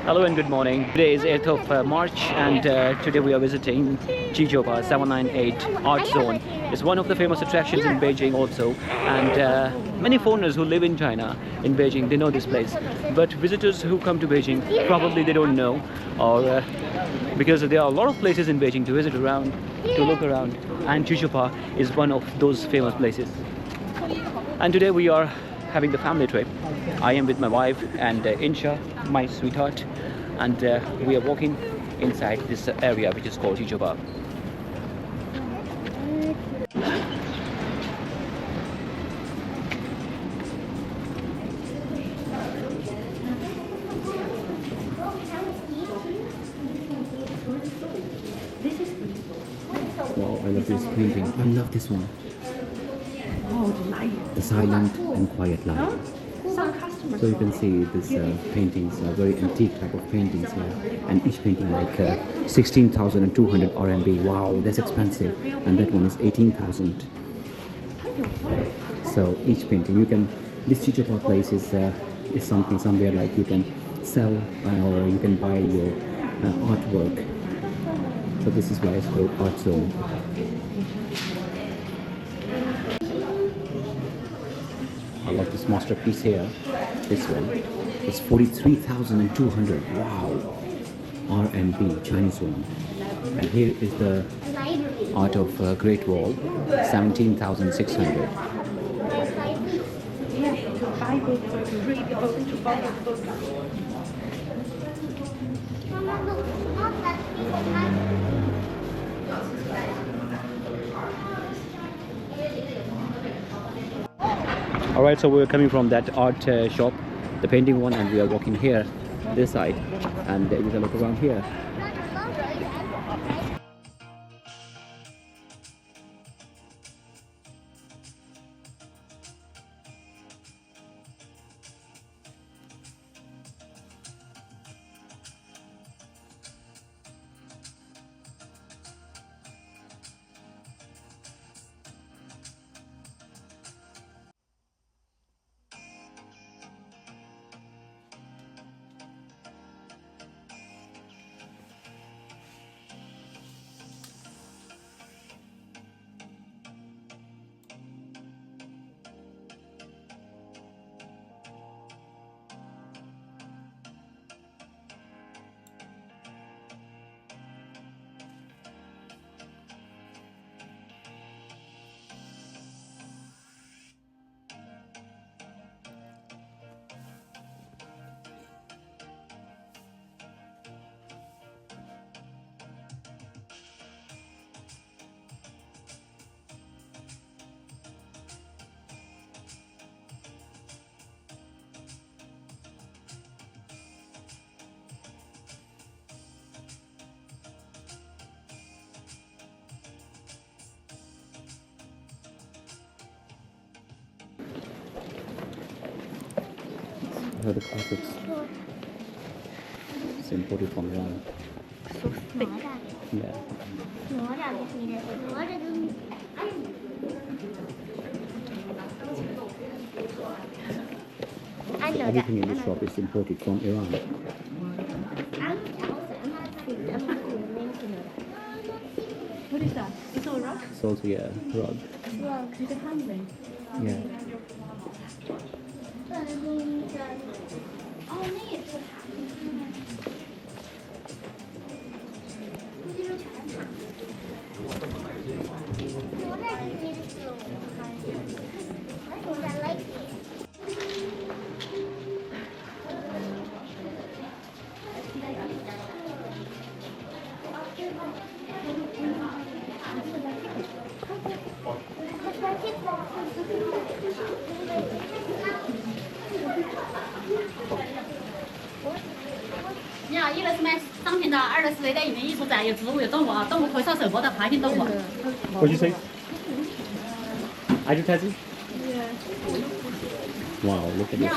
Hello and good morning. Today is 8th of March and today we are visiting Chichopa 798 Art Zone. It's one of the famous attractions in Beijing also, and many foreigners who live in China, in Beijing, they know this place. But visitors who come to Beijing, probably they don't know, or because there are a lot of places in Beijing to visit around, to look around, and Chichopa is one of those famous places. And today we are having the family trip. I am with my wife and Insha, my sweetheart, and we are walking inside this area which is called Chichopa. Wow, I love this painting. I love this one. The silent and quiet light. So you can see these paintings are very antique type of paintings here, and each painting like 16,200 RMB. Wow, that's expensive. And that one is 18,000. So each painting, you can, this Chichopa place is something somewhere like you can sell or you can buy your artwork. So this is why it's called Art Zone. I love this masterpiece here. This one. It's 43,200. Wow. RMB, Chinese one. And here is the art of Great Wall. 17,600. Alright, so we're coming from that art shop, the painting one, and we are walking here, this side, and you can look around here. The carpets. It's imported from Iran. So thick. Yeah. Everything in the shop is imported from Iran. What is that? It's all rug? It's also, yeah, rug. Rug. Is it handmade? Yeah. What'd you say? Advertising? Yeah. Wow, look at this.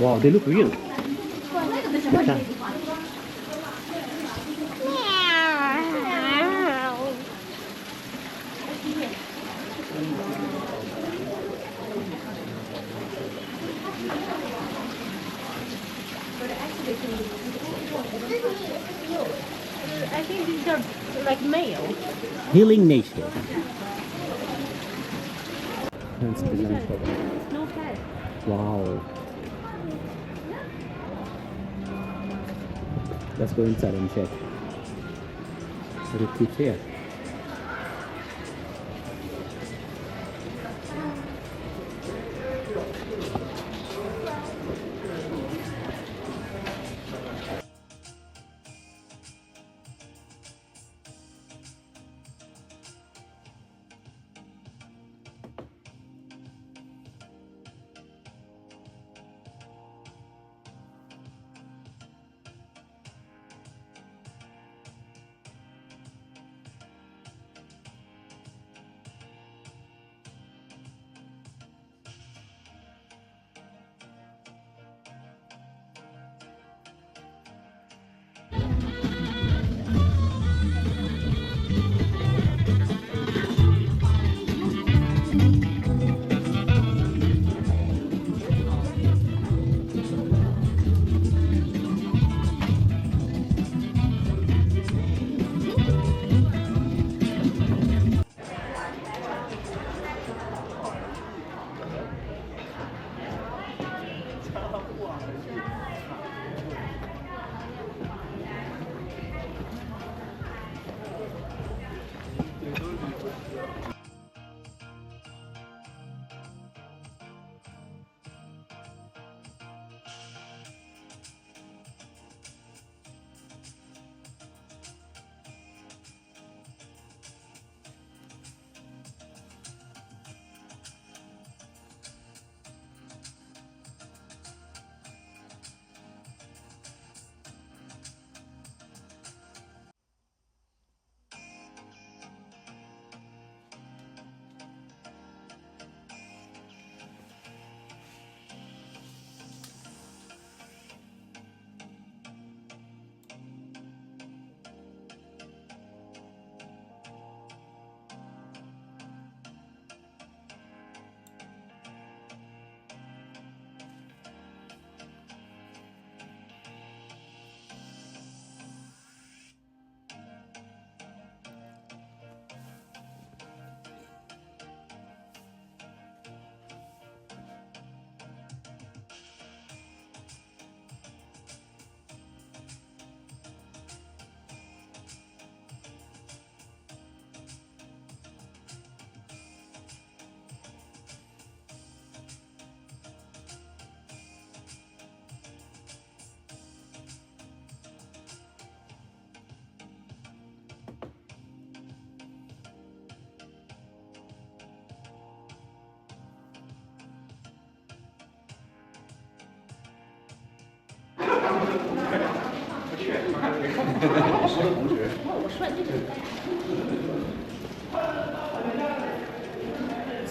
Wow, they look real. I think these are like male. Healing nature. That's design for No pet. wow. Let's go inside and check what it keeps here.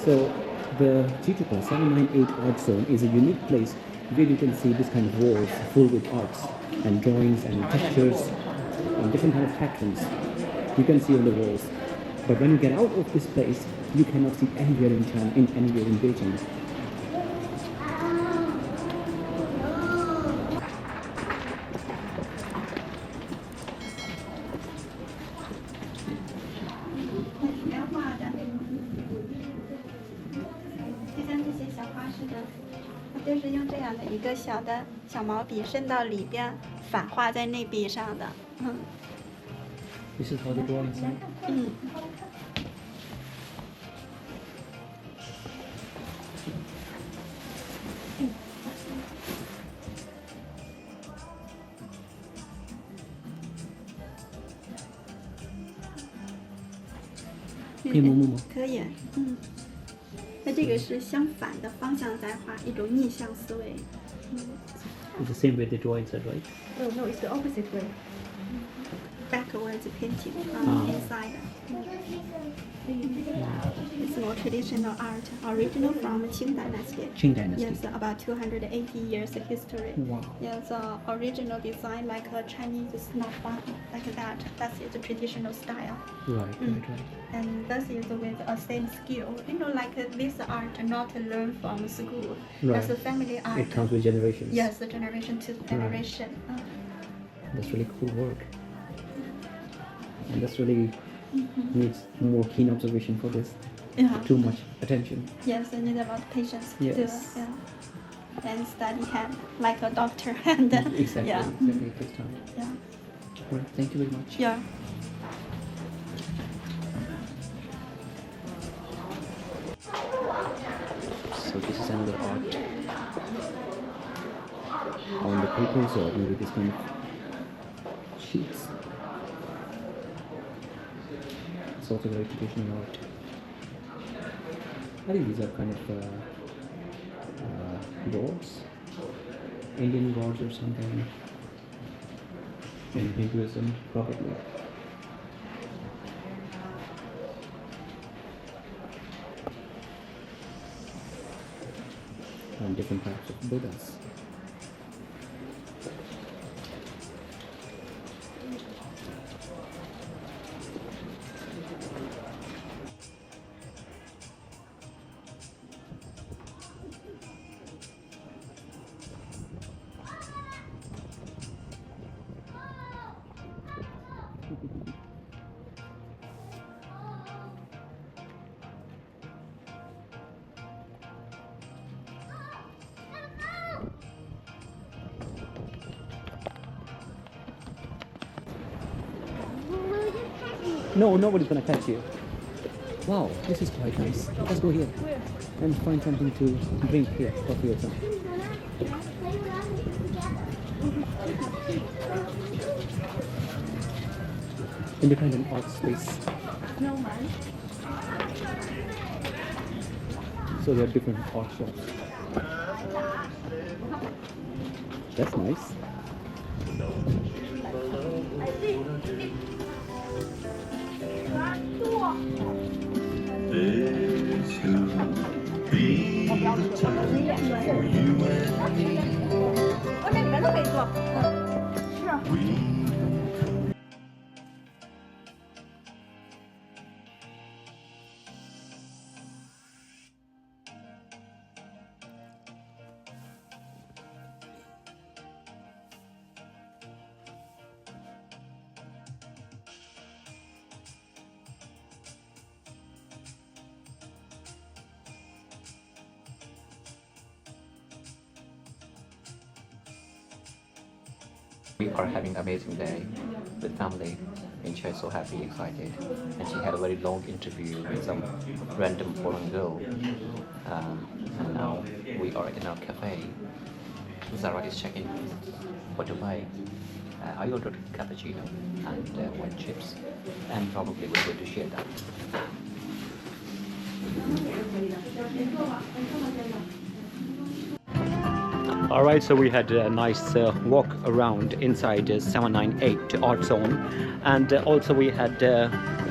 So the Chichupa 798 art zone is a unique place where you can see this kind of walls full with arts and drawings and textures and different kind of patterns you can see on the walls. But when you get out of this place, you cannot see anywhere in China, anywhere in Beijing. This is how they draw inside.可以摸摸吗？可以，那这个是相反的方向在画，一种逆向思维。It's the same way they draw inside, right? No, it's the opposite way. Backwards painting inside. It's more traditional art, original from Qing Dynasty. Qing Dynasty. Yes, about 280 years of history. Wow. Yes, original design like a Chinese snapback, like that. That's the traditional style. Right. And this is with a same skill. You know, like this art not learned from school. Right. That's a family art. It comes with generations. Yes, the generation to generation. That's really cool work. and that's really needs more keen observation for this. Yeah. Too much attention. Yes, I need a lot of patience to do it. Yes. Yeah. And study hand like a doctor. And Exactly. yeah. Exactly. It takes time. Yeah. Well, thank you very much. Yeah. So this is another art on the papers or maybe this kind of sheets. It's also very traditional art. I think these are kind of gods, Indian gods or something. In Hinduism, probably. And different types of Buddhas. No, nobody's gonna catch you. Wow, this is quite nice. Let's go here and find something to drink here, coffee or something. Independent art space. So there are different art shops. That's nice. This could be the time for you and me. We We are having an amazing day with family, and she is so happy, excited, and she had a very long interview with some random foreign girl. And now we are in our cafe. Zara is checking what to buy. I ordered cappuccino and white chips, and probably we're going to share that. Alright, so we had a nice walk around inside 798 Art Zone, and also we had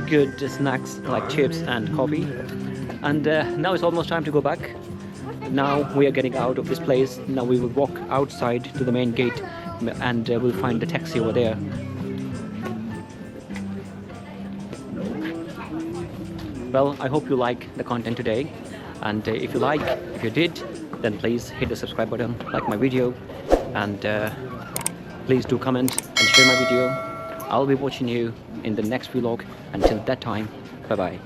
good snacks like chips and coffee, and now it's almost time to go back. Now we are getting out of this place. Now we will walk outside to the main gate and we'll find the taxi over there. Well, I hope you like the content today, and if you did, then please hit the subscribe button, like my video, and please do comment and share my video. I'll be watching you in the next vlog. Until that time, bye bye.